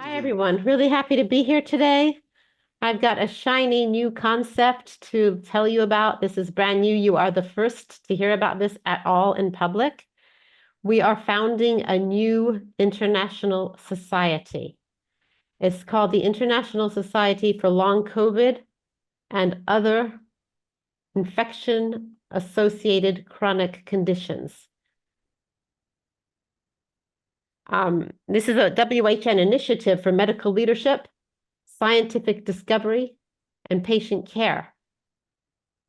Hi, everyone. Really happy to be here today. I've got a shiny new concept to tell you about. This is brand new. You are the first to hear about this at all in public. We are founding a new international society. It's called the International Society for Long COVID and Other Infection-Associated Chronic Conditions. This is a WHN initiative for medical leadership, scientific discovery, and patient care.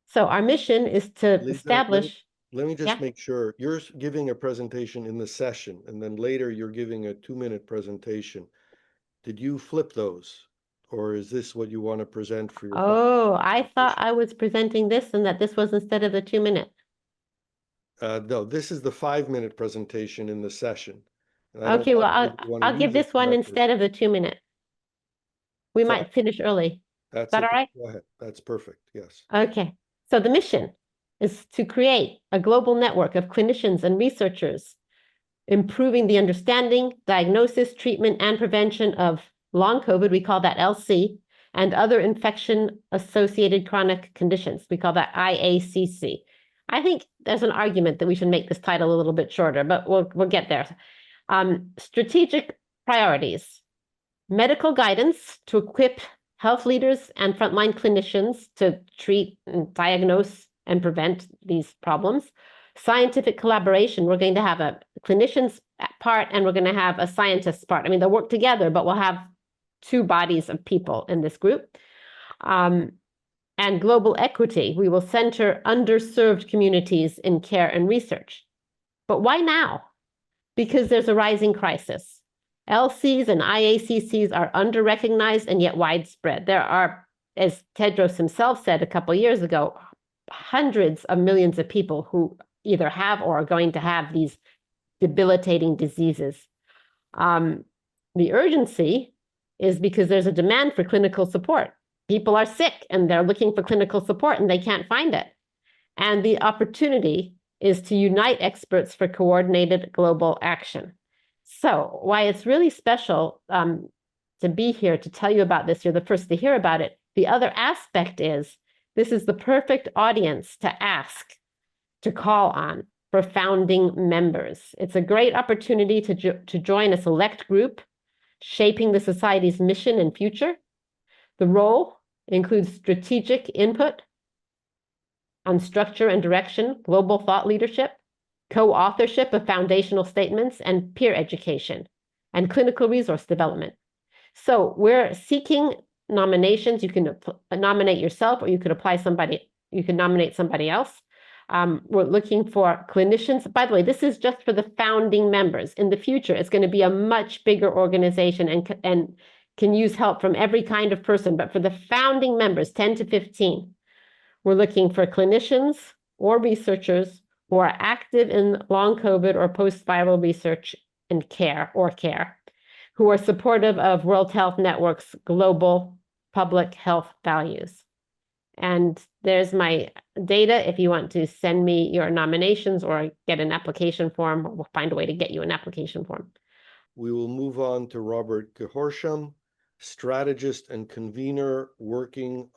So our mission is to Lisa, establish. let me just Yeah. make sure you're giving a presentation in the session, and then later you're giving a 2-minute presentation. Did you flip those, or is this what you want to present for your? Oh, I thought I was presenting this and that this was instead of the 2-minute. No, this is the 5-minute presentation in the session. Okay, well, I'll give this one instead of the 2-minute. We might finish early. Is that all right? Go ahead. That's perfect. Yes. Okay. So the mission is to create a global network of clinicians and researchers, improving the understanding, diagnosis, treatment, and prevention of long COVID, we call that LC, and other infection-associated chronic conditions. We call that IACC. I think there's an argument that we should make this title a little bit shorter, but we'll get there. Strategic priorities: medical guidance to equip health leaders and frontline clinicians to treat and diagnose and prevent these problems. Scientific collaboration: we're going to have a clinicians part and we're going to have a scientist part. I mean, they'll work together, but we'll have two bodies of people in this group. And global equity: we will center underserved communities in care and research. But why now? Because there's a rising crisis. LCs and IACCs are under-recognized and yet widespread. There are, as Tedros himself said a couple of years ago, hundreds of millions of people who either have or are going to have these debilitating diseases. The urgency is because there's a demand for clinical support. People are sick and they're looking for clinical support and they can't find it. And the opportunity is to unite experts for coordinated global action. So why it's really special to be here to tell you about this, you're the first to hear about it. The other aspect is this is the perfect audience to ask, to call on for founding members. It's a great opportunity to join a select group shaping the society's mission and future. The role includes strategic input on structure and direction, global thought leadership, co-authorship of foundational statements, and peer education, and clinical resource development. So we're seeking nominations. You can nominate yourself, or you could apply somebody, you can nominate somebody else. We're looking for clinicians. By the way, this is just for the founding members. In the future, it's going to be a much bigger organization and can use help from every kind of person. But for the founding members, 10 to 15, we're looking for clinicians or researchers who are active in long COVID or post-viral research and care, who are supportive of World Health Network's global public health values. And there's my data if you want to send me your nominations or get an application form, or we'll find a way to get you an application form. We will move on to Robert Gehorsam, strategist and convener working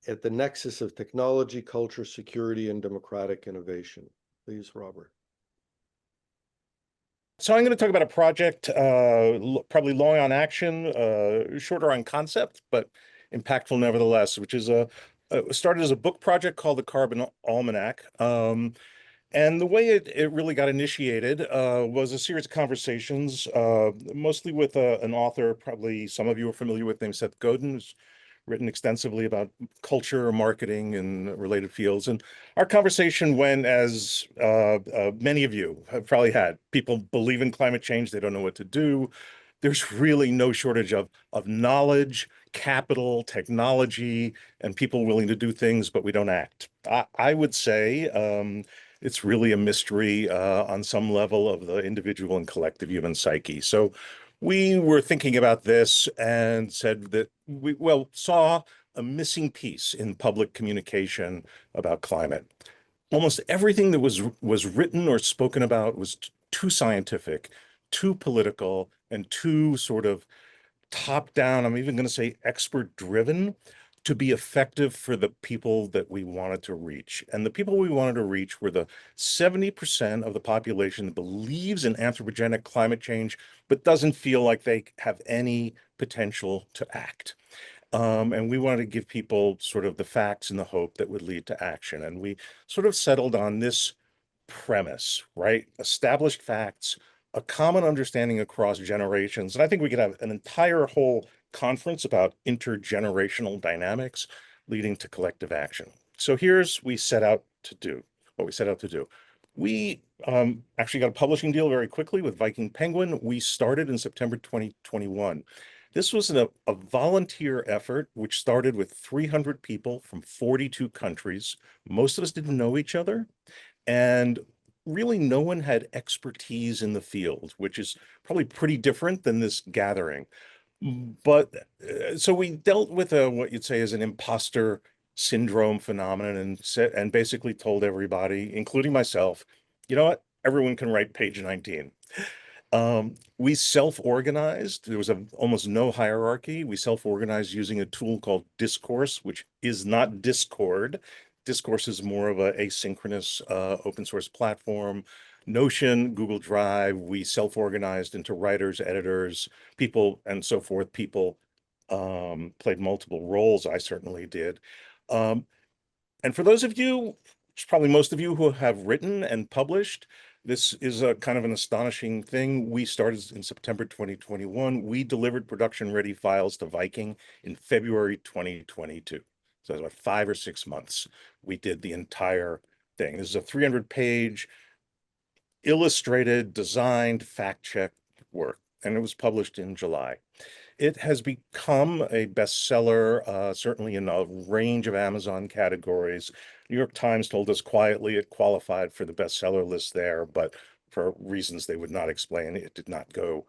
at the nexus of technology, culture, security, and democratic innovation. Please, Robert. So I'm going to talk about a project, probably long on action, shorter on concept, but impactful nevertheless, which is started as a book project called the Carbon Almanac. And the way it really got initiated was a series of conversations, mostly with an author, probably some of you are familiar with, named Seth Godin, who's written extensively about culture, marketing, and related fields. And our conversation went as many of you have probably had. People believe in climate change. They don't know what to do. There's really no shortage of knowledge, capital, technology, and people willing to do things, but we don't act. I would say it's really a mystery on some level of the individual and collective human psyche. So we were thinking about this and said that we saw a missing piece in public communication about climate. Almost everything that was written or spoken about was too scientific, too political and too sort of top down, I'm even going to say expert driven, to be effective for the people that we wanted to reach. And the people we wanted to reach were the 70% of the population that believes in anthropogenic climate change, but doesn't feel like they have any potential to act. And we wanted to give people sort of the facts and the hope that would lead to action. And we sort of settled on this premise, right? Established facts, a common understanding across generations. And I think we could have an entire whole conference about intergenerational dynamics leading to collective action. So here's what we set out to do. We actually got a publishing deal very quickly with Viking Penguin. We started in September 2021. This was a volunteer effort, which started with 300 people from 42 countries. Most of us didn't know each other. And really, no one had expertise in the field, which is probably pretty different than this gathering. But so we dealt with what you'd say is an imposter syndrome phenomenon, and basically told everybody, including myself, you know what, everyone can write page 19. We self-organized. There was almost no hierarchy. We self-organized using a tool called Discourse, which is not Discord. Discourse is more of a asynchronous open source platform. Notion, Google Drive, we self-organized into writers, editors, people, and so forth. People played multiple roles. I certainly did. And for those of you, probably most of you who have written and published, this is a kind of an astonishing thing. We started in September 2021. We delivered production-ready files to Viking in February 2022. So about 5 or 6 months, we did the entire thing. This is a 300-page illustrated, designed, fact-checked work, and it was published in July. It has become a bestseller, certainly in a range of Amazon categories. New York Times told us quietly it qualified for the bestseller list there, but for reasons they would not explain, it did not go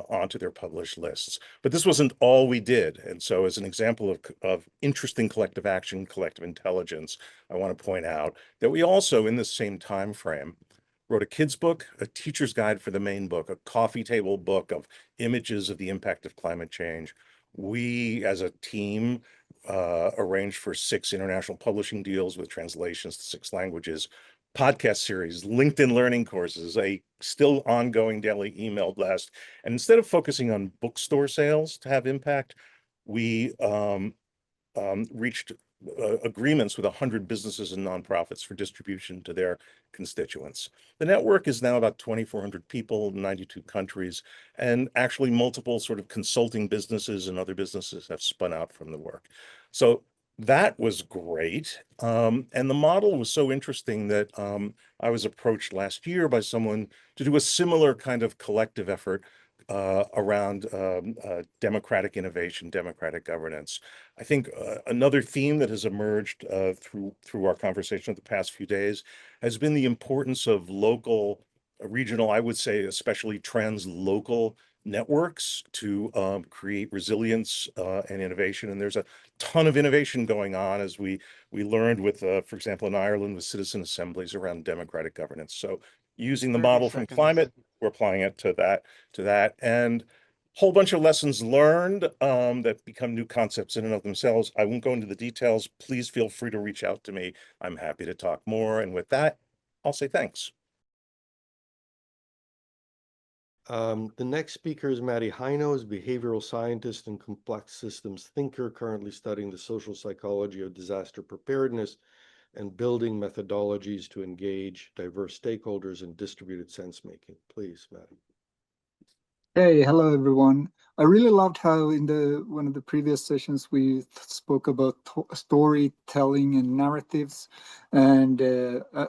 onto their published lists. But this wasn't all we did. And so as an example of interesting collective action, collective intelligence, I want to point out that we also, in the same time frame, wrote a kid's book, a teacher's guide for the main book, a coffee table book of images of the impact of climate change. We, as a team, arranged for 6 international publishing deals with translations to 6 languages, podcast series, LinkedIn learning courses, a still ongoing daily email blast. And instead of focusing on bookstore sales to have impact, we reached agreements with 100 businesses and nonprofits for distribution to their constituents. The network is now about 2,400 people, 92 countries, and actually multiple sort of consulting businesses and other businesses have spun out from the work. So that was great. And the model was so interesting that I was approached last year by someone to do a similar kind of collective effort around democratic innovation, democratic governance. I think another theme that has emerged through our conversation of the past few days has been the importance of local, regional, I would say especially translocal networks to create resilience and innovation. And there's a ton of innovation going on, as we learned with, for example, in Ireland with citizen assemblies around democratic governance. So using the model from climate, we're applying it to that, and a whole bunch of lessons learned that become new concepts in and of themselves. I won't go into the details. Please feel free to reach out to me. I'm happy to talk more. And with that, I'll say thanks. The next speaker is Matti Hainos, behavioral scientist and complex systems thinker, currently studying the social psychology of disaster preparedness and building methodologies to engage diverse stakeholders in distributed sense making. Please, Matti. Hey, hello everyone. I really loved how in one of the previous sessions we spoke about storytelling and narratives, and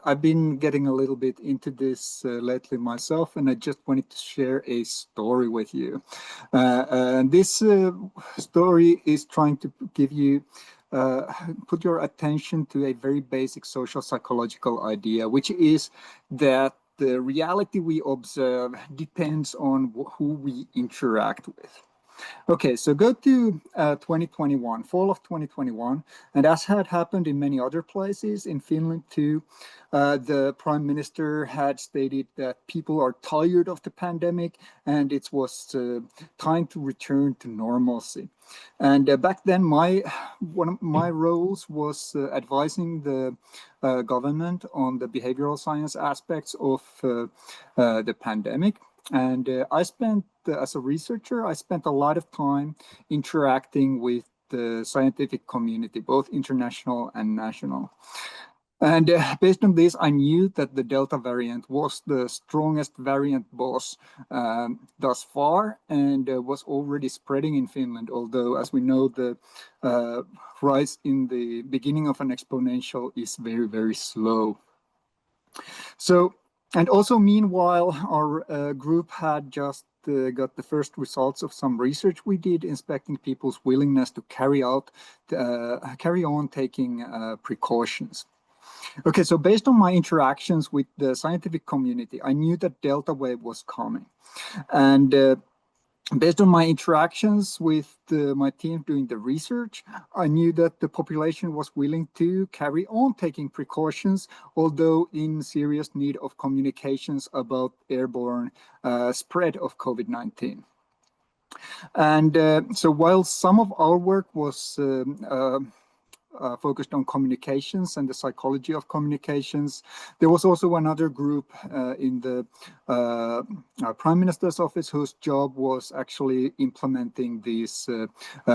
I've been getting a little bit into this lately myself, and I just wanted to share a story with you. And this story is trying to give you put your attention to a very basic social psychological idea, which is that the reality we observe depends on who we interact with. Okay, so go to 2021, fall of 2021, and as had happened in many other places, in Finland too, the prime minister had stated that people are tired of the pandemic and it was time to return to normalcy. And back then, one of my roles was advising the government on the behavioral science aspects of the pandemic. And as a researcher, I spent a lot of time interacting with the scientific community, both international and national. And based on this, I knew that the Delta variant was the strongest variant boss thus far and was already spreading in Finland, although, as we know, the rise in the beginning of an exponential is very, very slow. So, and also meanwhile, our group had just got the first results of some research we did inspecting people's willingness to carry on taking precautions. Okay, so based on my interactions with the scientific community, I knew that Delta wave was coming. And based on my interactions with my team doing the research, I knew that the population was willing to carry on taking precautions, although in serious need of communications about airborne spread of COVID-19. And so while some of our work was focused on communications and the psychology of communications, there was also another group in the Prime Minister's office whose job was actually implementing these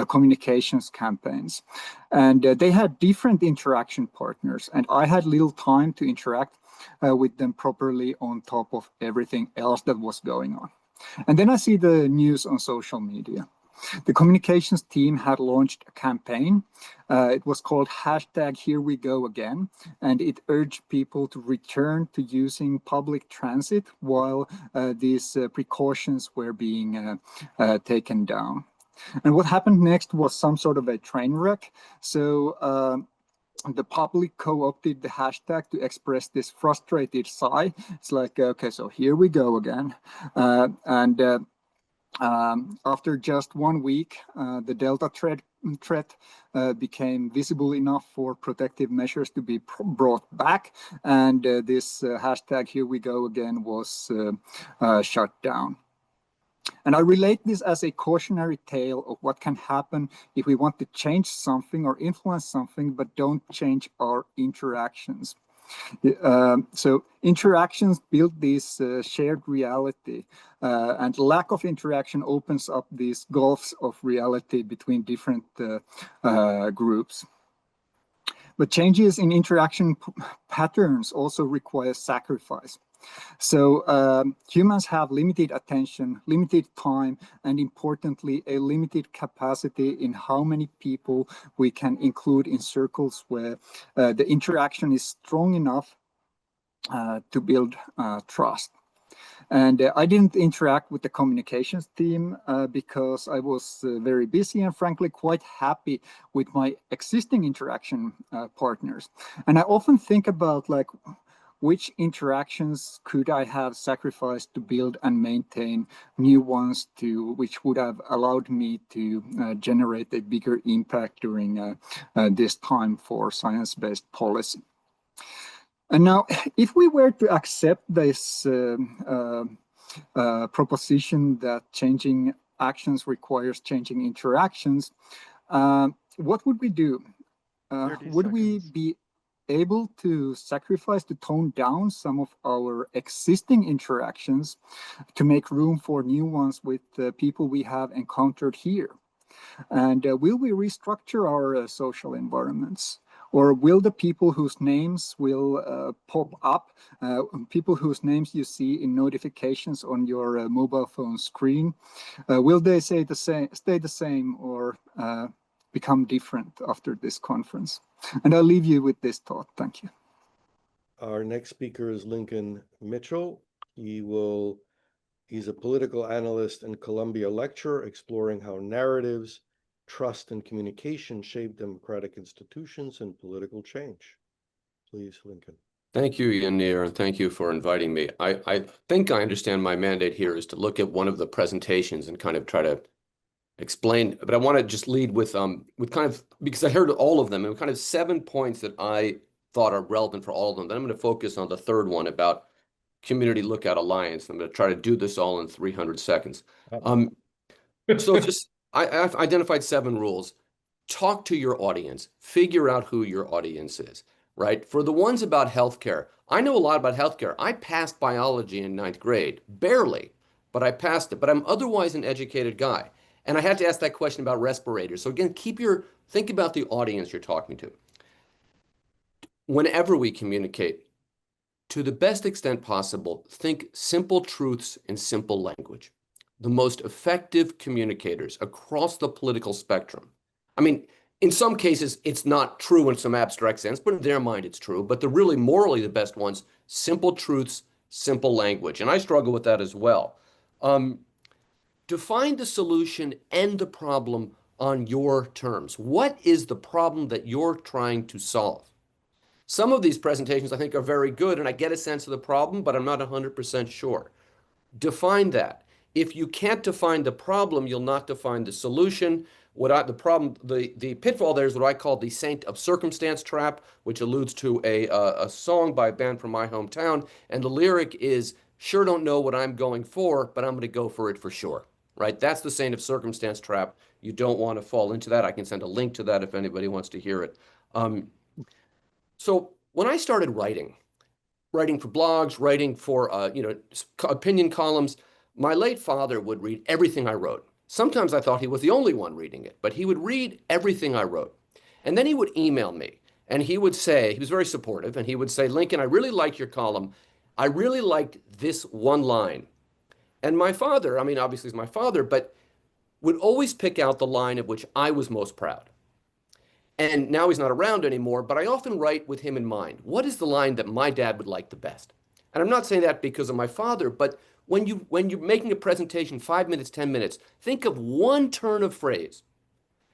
communications campaigns. And they had different interaction partners, and I had little time to interact with them properly on top of everything else that was going on. And then I see the news on social media. The communications team had launched a campaign. It was called #HereWeGoAgain, and it urged people to return to using public transit while these precautions were being taken down. And what happened next was some sort of a train wreck. So the public co-opted the hashtag to express this frustrated sigh. It's like, okay, so here we go again. After just 1 week, the Delta threat became visible enough for protective measures to be brought back, and this hashtag #HereWeGoAgain was shut down. And I relate this as a cautionary tale of what can happen if we want to change something or influence something, but don't change our interactions. So interactions build this shared reality, and lack of interaction opens up these gulfs of reality between different groups. But changes in interaction patterns also require sacrifice. So humans have limited attention, limited time, and importantly, a limited capacity in how many people we can include in circles where the interaction is strong enough to build trust. And I didn't interact with the communications team because I was very busy and frankly quite happy with my existing interaction partners. And I often think about like, which interactions could I have sacrificed to build and maintain new ones which would have allowed me to generate a bigger impact during this time for science-based policy. And now, if we were to accept this proposition that changing actions requires changing interactions, what would we do? Would we be able to sacrifice, to tone down some of our existing interactions to make room for new ones with the people we have encountered here? And will we restructure our social environments? Or will the people whose names will pop up, people whose names you see in notifications on your mobile phone screen, will they stay the same or become different after this conference? And I'll leave you with this thought. Thank you. Our next speaker is Lincoln Mitchell. He's a political analyst and Columbia lecturer exploring how narratives, trust, and communication shape democratic institutions and political change. Please, Lincoln. Thank you, Yanir, and thank you for inviting me. I think I understand my mandate here is to look at one of the presentations and kind of try to explain, but I want to just lead with kind of, because I heard all of them and kind of 7 points that I thought are relevant for all of them. Then I'm going to focus on the third one about Community Lookout Alliance. I'm going to try to do this all in 300 seconds. So just I've identified 7 rules. Talk to your audience. Figure out who your audience is, right? For the ones about healthcare, I know a lot about healthcare. I passed biology in 9th grade, barely, but I passed it. But I'm otherwise an educated guy. And I had to ask that question about respirators. So again, think about the audience you're talking to. Whenever we communicate, to the best extent possible, think simple truths in simple language. The most effective communicators across the political spectrum. I mean, in some cases, it's not true in some abstract sense, but in their mind, it's true. But the really morally the best ones, simple truths, simple language. And I struggle with that as well. Define the solution and the problem on your terms. What is the problem that you're trying to solve? Some of these presentations I think are very good, and I get a sense of the problem, but I'm not 100% sure. Define that. If you can't define the problem, you'll not define the solution. The pitfall there is what I call the saint of circumstance trap, which alludes to a song by a band from my hometown. And the lyric is, sure don't know what I'm going for, but I'm going to go for it for sure, right? That's the saint of circumstance trap. You don't want to fall into that. I can send a link to that if anybody wants to hear it. So when I started writing for blogs, writing for opinion columns, my late father would read everything I wrote. Sometimes I thought he was the only one reading it, but he would read everything I wrote. And then he would email me and he would say, he was very supportive, and he would say, Lincoln, I really liked your column. I really liked this one line. And my father, I mean, obviously he's my father, but would always pick out the line of which I was most proud. And now he's not around anymore, but I often write with him in mind. What is the line that my dad would like the best? And I'm not saying that because of my father, but when you're making a presentation, 5 minutes, 10 minutes, think of one turn of phrase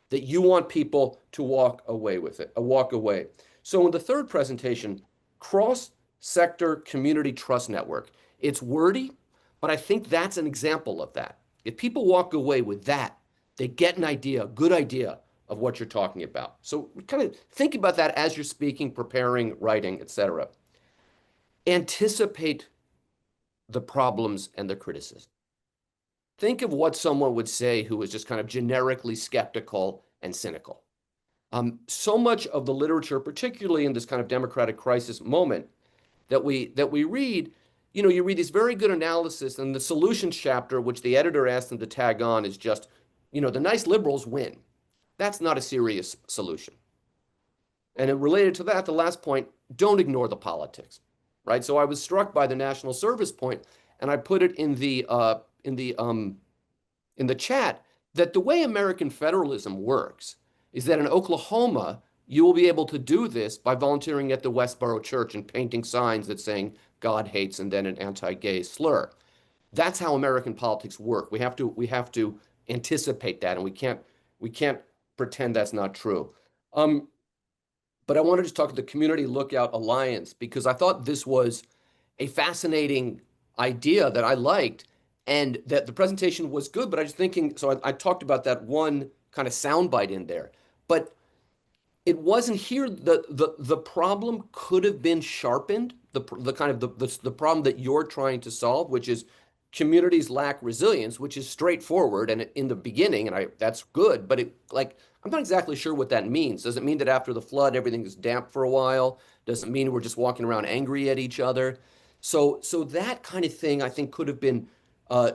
that you want people to walk away with it, walk away. So in the third presentation, cross-sector community trust network, it's wordy, but I think that's an example of that. If people walk away with that, they get an idea, a good idea of what you're talking about. So kind of think about that as you're speaking, preparing, writing, etc. Anticipate the problems and the criticism. Think of what someone would say who is just kind of generically skeptical and cynical. So much of the literature, particularly in this kind of democratic crisis moment that we read, you read this very good analysis, and the solutions chapter, which the editor asked them to tag on, is just, the nice liberals win. That's not a serious solution. And related to that, the last point, don't ignore the politics, right? So I was struck by the national service point, and I put it in the chat that the way American federalism works is that in Oklahoma, you will be able to do this by volunteering at the Westboro Church and painting signs that saying God hates and then an anti-gay slur. That's how American politics work. We have to anticipate that, and we can't pretend that's not true. But I wanted to talk to the Community Lookout Alliance because I thought this was a fascinating idea that I liked, and that the presentation was good, but I was thinking, so I talked about that one kind of soundbite in there, but it wasn't here. The problem could have been sharpened, the problem that you're trying to solve, which is communities lack resilience, which is straightforward and in the beginning, and that's good, but I'm not exactly sure what that means. Does it mean that after the flood, everything is damp for a while? Does it mean we're just walking around angry at each other? So that kind of thing, I think, could have been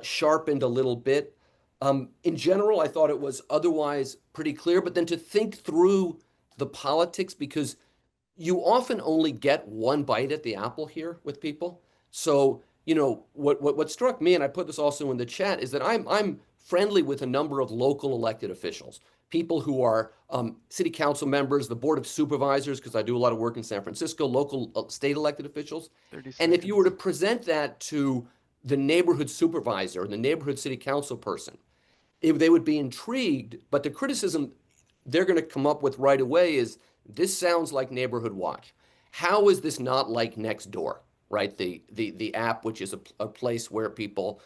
sharpened a little bit. In general, I thought it was otherwise pretty clear, but then to think through the politics, because you often only get one bite at the apple here with people. So, what struck me, and I put this also in the chat, is that I'm friendly with a number of local elected officials, people who are city council members, the board of supervisors, because I do a lot of work in San Francisco, local state elected officials. And if you were to present that to the neighborhood supervisor or the neighborhood city council person, they would be intrigued, but the criticism they're going to come up with right away is, this sounds like Neighborhood Watch. How is this not like Next Door, right? The app, which is a place where people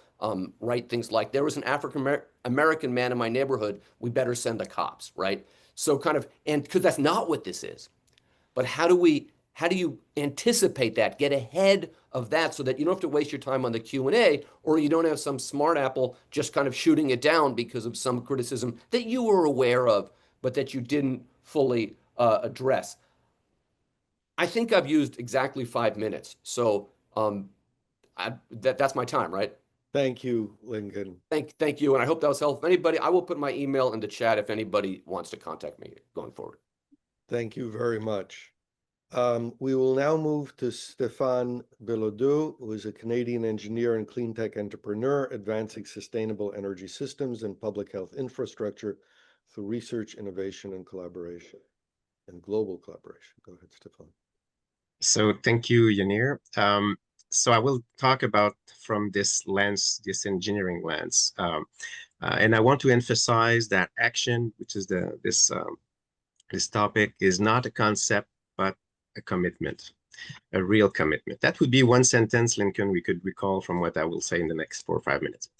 write things like, there was an African American man in my neighborhood, we better send the cops, right? So kind of, and because that's not what this is. But how do you anticipate that, get ahead of that so that you don't have to waste your time on the Q&A, or you don't have some smart apple just kind of shooting it down because of some criticism that you were aware of, but that you didn't fully address. I think I've used exactly 5 minutes. So that's my time, right? Thank you, Lincoln. Thank you. And I hope that was helpful. Anybody, I will put my email in the chat if anybody wants to contact me going forward. Thank you very much. We will now move to Stéphane Bilodeau, who is a Canadian engineer and clean tech entrepreneur, advancing sustainable energy systems and public health infrastructure through research, innovation, and collaboration, and global collaboration. Go ahead, Stéphane. So thank you, Yanir. So I will talk about from this lens, this engineering lens. And I want to emphasize that action, which is this topic, is not a concept, but a commitment, a real commitment. That would be one sentence, Lincoln, we could recall from what I will say in the next 4 or 5 minutes.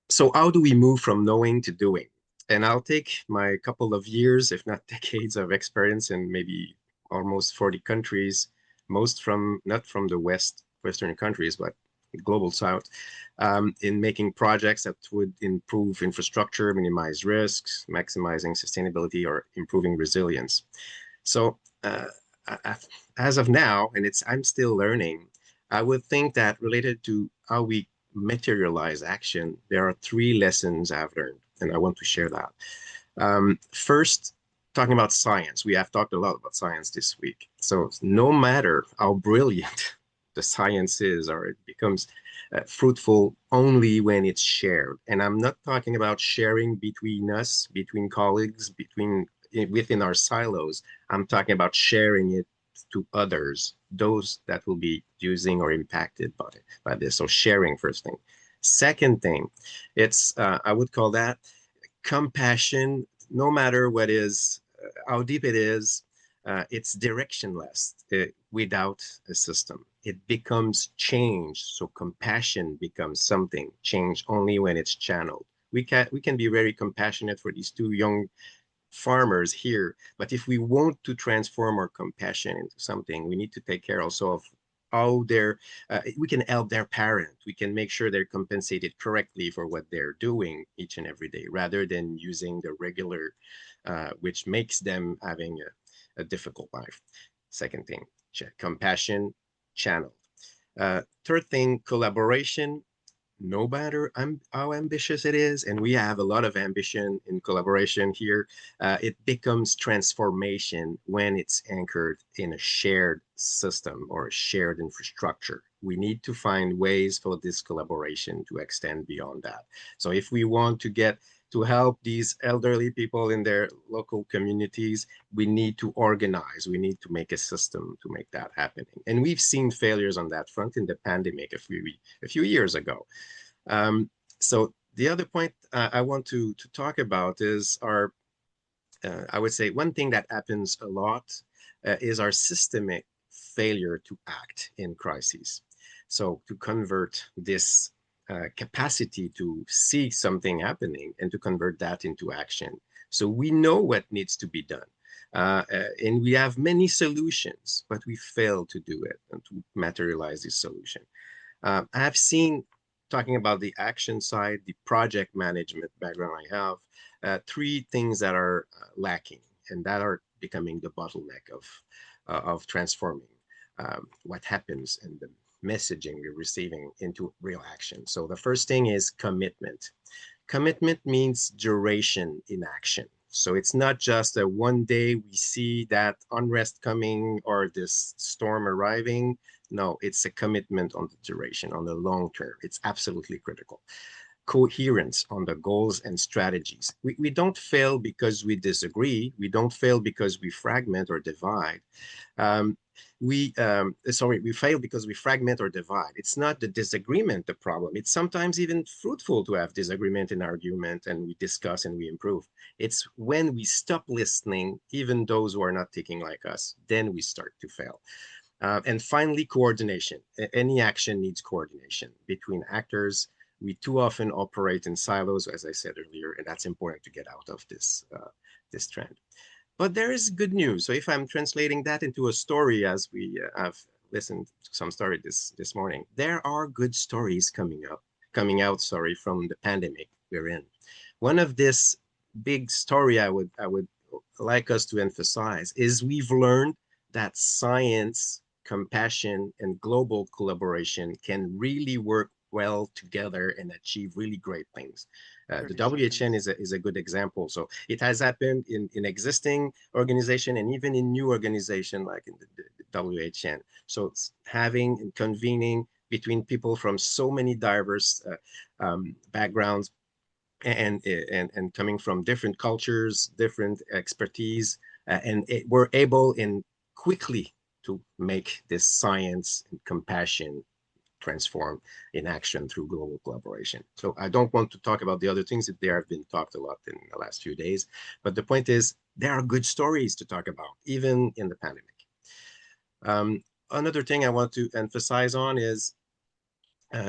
So how do we move from knowing to doing? And I'll take my couple of years, if not decades, of experience in maybe almost 40 countries, most not from the Western countries, but global South, in making projects that would improve infrastructure, minimize risks, maximizing sustainability, or improving resilience. So as of now, and I'm still learning, I would think that related to how we materialize action, there are 3 lessons I've learned, and I want to share that. First, talking about science. We have talked a lot about science this week. So no matter how brilliant the science is, or it becomes fruitful only when it's shared. And I'm not talking about sharing between us, between colleagues, within our silos. I'm talking about sharing it to others, those that will be using or impacted by this. So sharing, first thing. Second thing, it's I would call that compassion. No matter what is, how deep it is, it's directionless without a system. It becomes change. So compassion becomes something. Change only when it's channeled. We can be very compassionate for these 2 young farmers here, but if we want to transform our compassion into something, we need to take care also of how we can help their parent. We can make sure they're compensated correctly for what they're doing each and every day, rather than using the regular, which makes them having a difficult life. Second thing, compassion channeled. Third thing, collaboration. No matter how ambitious it is, and we have a lot of ambition in collaboration here, it becomes transformation when it's anchored in a shared system or a shared infrastructure. We need to find ways for this collaboration to extend beyond that. So if we want to help these elderly people in their local communities, we need to organize. We need to make a system to make that happen. And we've seen failures on that front in the pandemic a few years ago. So the other point I want to talk about is I would say one thing that happens a lot is our systemic failure to act in crises. So to convert this capacity to see something happening and to convert that into action. So we know what needs to be done. And we have many solutions, but we fail to do it and to materialize this solution. I've seen, talking about the action side, the project management background I have, 3 things that are lacking and that are becoming the bottleneck of transforming what happens in the messaging we're receiving into real action. So the first thing is commitment. Commitment means duration in action. So it's not just a one day we see that unrest coming or this storm arriving. No, it's a commitment on the duration, on the long term. It's absolutely critical. Coherence on the goals and strategies. We don't fail because we disagree. We don't fail because we fragment or divide. We fail because we fragment or divide. It's not the disagreement the problem. It's sometimes even fruitful to have disagreement and argument, and we discuss and we improve. It's when we stop listening, even those who are not thinking like us, then we start to fail. And finally, coordination. Any action needs coordination between actors. We too often operate in silos, as I said earlier, and that's important to get out of this trend. But there is good news. So if I'm translating that into a story, as we have listened to some story this morning, there are good stories coming out, from the pandemic we're in. One of this big story I would like us to emphasize is we've learned that science, compassion, and global collaboration can really work well together and achieve really great things. The WHN is a good example. So it has happened in existing organization and even in new organization like in the WHN. So it's having and convening between people from so many diverse backgrounds and coming from different cultures, different expertise, and we're able in quickly to make this science and compassion transform in action through global collaboration. So I don't want to talk about the other things that there have been talked a lot in the last few days, but the point is there are good stories to talk about, even in the pandemic. Another thing I want to emphasize on is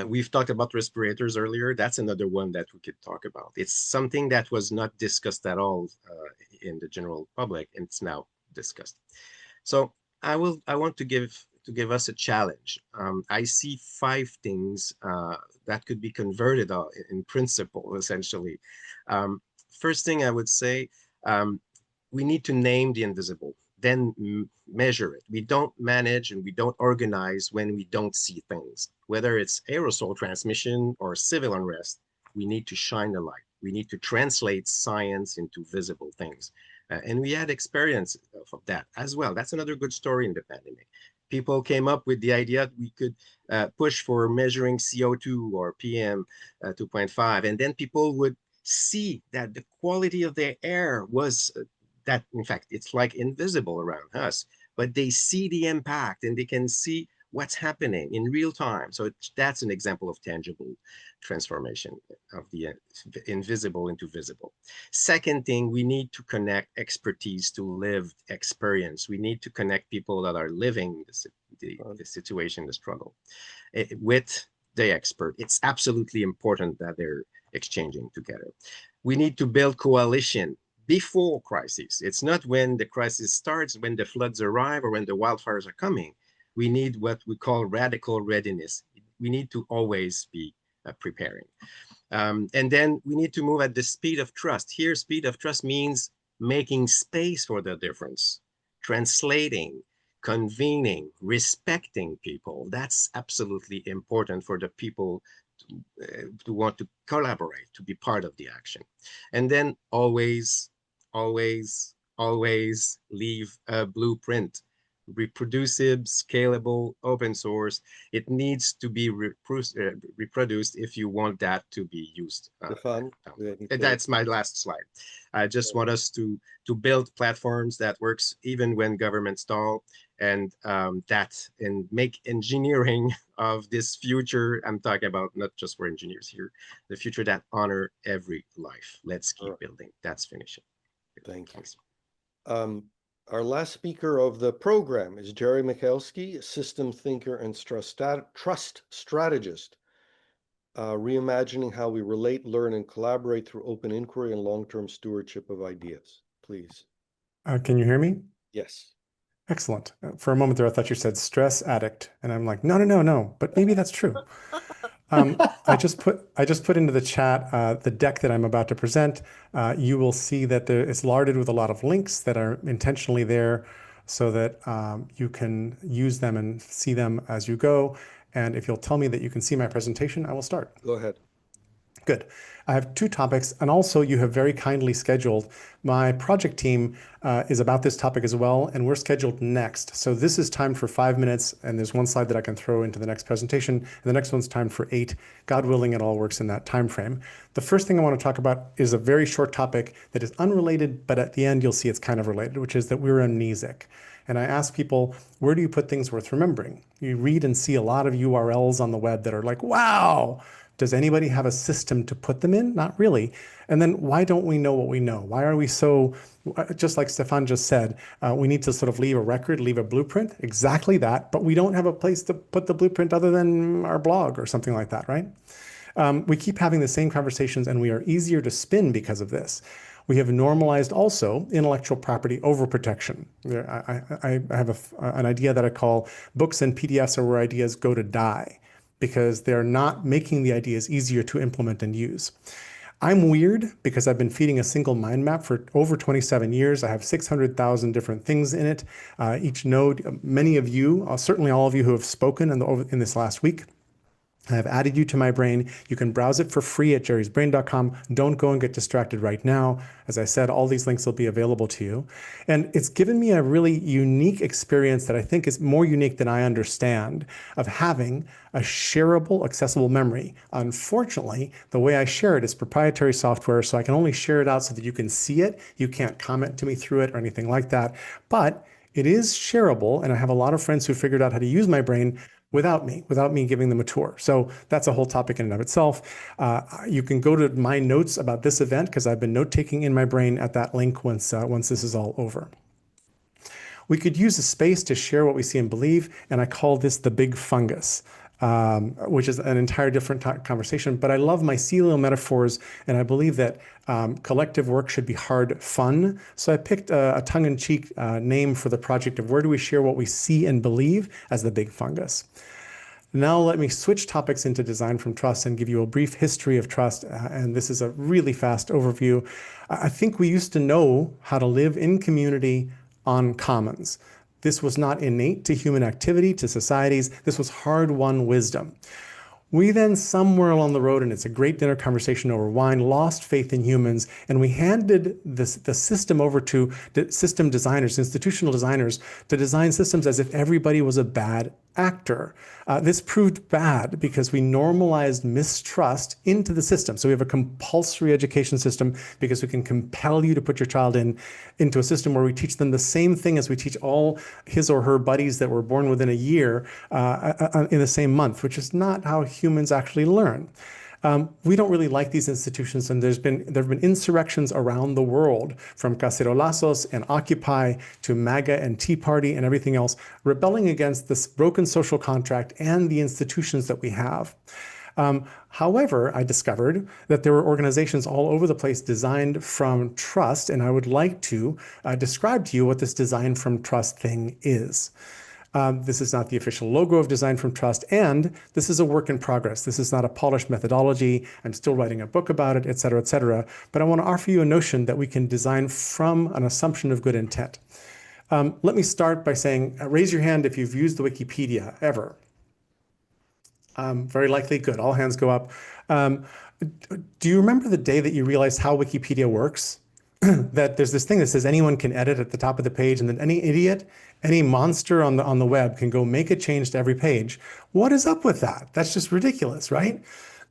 we've talked about respirators earlier. That's another one that we could talk about. It's something that was not discussed at all in the general public, and it's now discussed. So I want to give us a challenge. I see 5 things that could be converted in principle, essentially. First thing I would say, we need to name the invisible, then measure it. We don't manage and we don't organize when we don't see things. Whether it's aerosol transmission or civil unrest, we need to shine a light. We need to translate science into visible things. And we had experience of that as well. That's another good story in the pandemic. People came up with the idea that we could push for measuring CO2 or PM 2.5, and then people would see that the quality of their air was that, in fact, it's like invisible around us, but they see the impact and they can see what's happening in real time. So that's an example of tangible transformation of the invisible into visible. Second thing, we need to connect expertise to lived experience. We need to connect people that are living the situation, the struggle, with the expert. It's absolutely important that they're exchanging together. We need to build coalition before crises. It's not when the crisis starts, when the floods arrive, or when the wildfires are coming. We need what we call radical readiness. We need to always be preparing. And then we need to move at the speed of trust. Here, speed of trust means making space for the difference, translating, convening, respecting people. That's absolutely important for the people to want to collaborate, to be part of the action. And then always leave a blueprint. Reproducible, scalable, open source. It needs to be reproduced if you want that to be used. That's my last slide. I just want us to build platforms that works even when governments stall, and make engineering of this future. I'm talking about not just for engineers here, the future that honor every life. Let's keep building. That's finishing. Thank you. Our last speaker of the program is Jerry Michalski, system thinker and trust strategist, reimagining how we relate, learn, and collaborate through open inquiry and long-term stewardship of ideas. Please. Can you hear me? Yes. Excellent. For a moment there, I thought you said stress addict, and I'm like, no, but maybe that's true. I just put into the chat the deck that I'm about to present. You will see that it's larded with a lot of links that are intentionally there so that you can use them and see them as you go. And if you'll tell me that you can see my presentation, I will start. Go ahead. Good. I have 2 topics, and also you have very kindly scheduled. My project team is about this topic as well, and we're scheduled next. So this is timed for 5 minutes, and there's 1 slide that I can throw into the next presentation, and the next one's timed for 8. God willing, it all works in that time frame. The first thing I want to talk about is a very short topic that is unrelated, but at the end you'll see it's kind of related, which is that we're amnesic. And I ask people, where do you put things worth remembering? You read and see a lot of URLs on the web that are like, wow, Does anybody have a system to put them in? Not really. And then why don't we know what we know? Why are we so, just like Stefan just said, we need to sort of leave a record, leave a blueprint, exactly that, but we don't have a place to put the blueprint other than our blog or something like that, right? We keep having the same conversations and we are easier to spin because of this. We have normalized also intellectual property overprotection. I have an idea that I call books and PDFs are where ideas go to die because they're not making the ideas easier to implement and use. I'm weird because I've been feeding a single mind map for over 27 years. I have 600,000 different things in it. Each node, many of you, certainly all of you who have spoken in this last week, I have added you to my brain. You can browse it for free at jerrysbrain.com. Don't go and get distracted right now. As I said, all these links will be available to you. And it's given me a really unique experience that I think is more unique than I understand of having a shareable, accessible memory. Unfortunately, the way I share it is proprietary software, so I can only share it out so that you can see it. You can't comment to me through it or anything like that. But it is shareable, and I have a lot of friends who figured out how to use my brain without me giving them a tour. So that's a whole topic in and of itself. You can go to my notes about this event because I've been note-taking in my brain at that link once this is all over. We could use a space to share what we see and believe, and I call this the big fungus. Which is an entire different conversation, but I love mycelial metaphors, and I believe that collective work should be hard fun. So I picked a tongue-in-cheek name for the project of where do we share what we see and believe as the big fungus. Now let me switch topics into design from trust and give you a brief history of trust, and this is a really fast overview. I think we used to know how to live in community on commons. This was not innate to human activity, to societies. This was hard-won wisdom. We then, somewhere along the road, and it's a great dinner conversation over wine, lost faith in humans, and we handed the system over to system designers, institutional designers, to design systems as if everybody was a bad actor. This proved bad because we normalized mistrust into the system. So we have a compulsory education system because we can compel you to put your child into a system where we teach them the same thing as we teach all his or her buddies that were born within a year in the same month, which is not how humans actually learn. We don't really like these institutions, and there have been insurrections around the world, from Cacerolazos and Occupy to MAGA and Tea Party and everything else, rebelling against this broken social contract and the institutions that we have. However, I discovered that there were organizations all over the place designed from trust, and I would like to describe to you what this design from trust thing is. This is not the official logo of Design from Trust, and this is a work in progress. This is not a polished methodology. I'm still writing a book about it, et cetera, et cetera. But I want to offer you a notion that we can design from an assumption of good intent. Let me start by saying, raise your hand if you've used the Wikipedia ever. Very likely, good. All hands go up. Do you remember the day that you realized how Wikipedia works? That there's this thing that says anyone can edit at the top of the page, and then any idiot, any monster on the web can go make a change to every page. What is up with that? That's just ridiculous, right?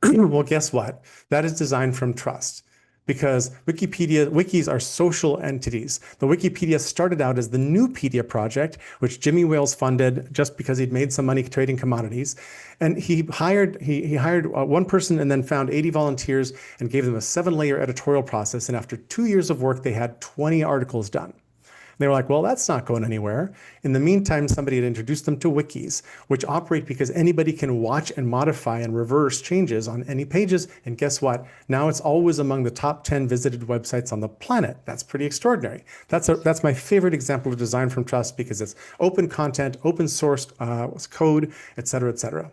Well, guess what? That is designed from trust. Because wikis are social entities. The Wikipedia started out as the Newpedia project, which Jimmy Wales funded just because he'd made some money trading commodities. And he hired one person and then found 80 volunteers and gave them a 7-layer editorial process. And after 2 years of work, they had 20 articles done. They were like, well, that's not going anywhere. In the meantime, somebody had introduced them to wikis, which operate because anybody can watch and modify and reverse changes on any pages. And guess what? Now it's always among the top 10 visited websites on the planet. That's pretty extraordinary. That's my favorite example of design from trust because it's open content, open sourced code, et cetera, et cetera.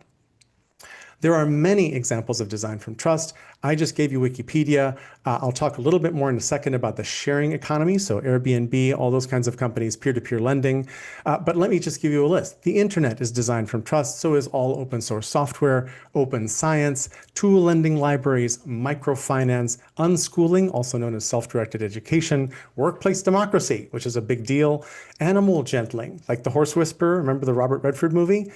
There are many examples of design from trust. I just gave you Wikipedia. I'll talk a little bit more in a second about the sharing economy, so Airbnb, all those kinds of companies, peer-to-peer lending. But let me just give you a list. The internet is designed from trust, so is all open source software, open science, tool lending libraries, microfinance, unschooling, also known as self-directed education, workplace democracy, which is a big deal, animal gentling, like the Horse Whisperer, remember the Robert Redford movie?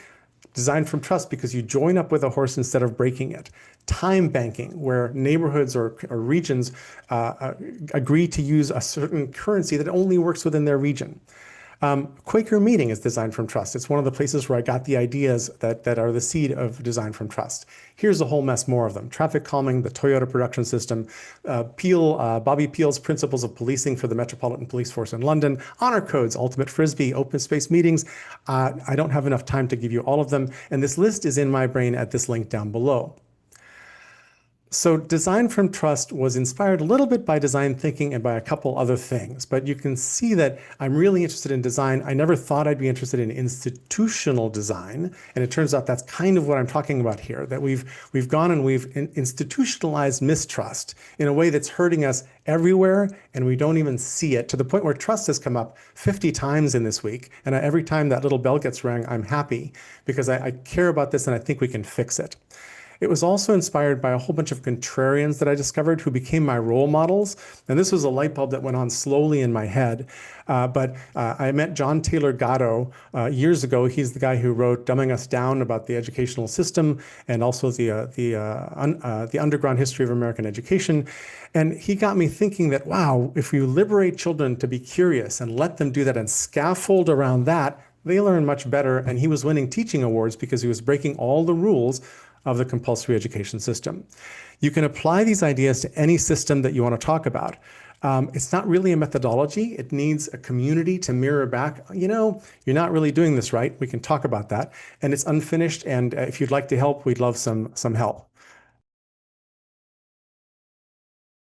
Designed from trust because you join up with a horse instead of breaking it. Time banking, where neighborhoods or regions agree to use a certain currency that only works within their region. Quaker Meeting is Design from Trust. It's one of the places where I got the ideas that are the seed of Design from Trust. Here's a whole mess more of them. Traffic calming, the Toyota production system, Bobby Peel's Principles of Policing for the Metropolitan Police Force in London, honor codes, ultimate frisbee, open space meetings. I don't have enough time to give you all of them, and this list is in my brain at this link down below. So Design from Trust was inspired a little bit by design thinking and by a couple other things, but you can see that I'm really interested in design. I never thought I'd be interested in institutional design, and it turns out that's kind of what I'm talking about here, that we've gone and we've institutionalized mistrust in a way that's hurting us everywhere, and we don't even see it, to the point where trust has come up 50 times in this week, and every time that little bell gets rang, I'm happy because I care about this and I think we can fix it. It was also inspired by a whole bunch of contrarians that I discovered who became my role models. And this was a light bulb that went on slowly in my head. But I met John Taylor Gatto years ago. He's the guy who wrote Dumbing Us Down about the educational system and also the underground history of American education. And he got me thinking that, wow, if you liberate children to be curious and let them do that and scaffold around that, they learn much better. And he was winning teaching awards because he was breaking all the rules of the compulsory education system. You can apply these ideas to any system that you want to talk about. It's not really a methodology. It needs a community to mirror back, you know, you're not really doing this right. We can talk about that. And it's unfinished. And if you'd like to help, we'd love some help.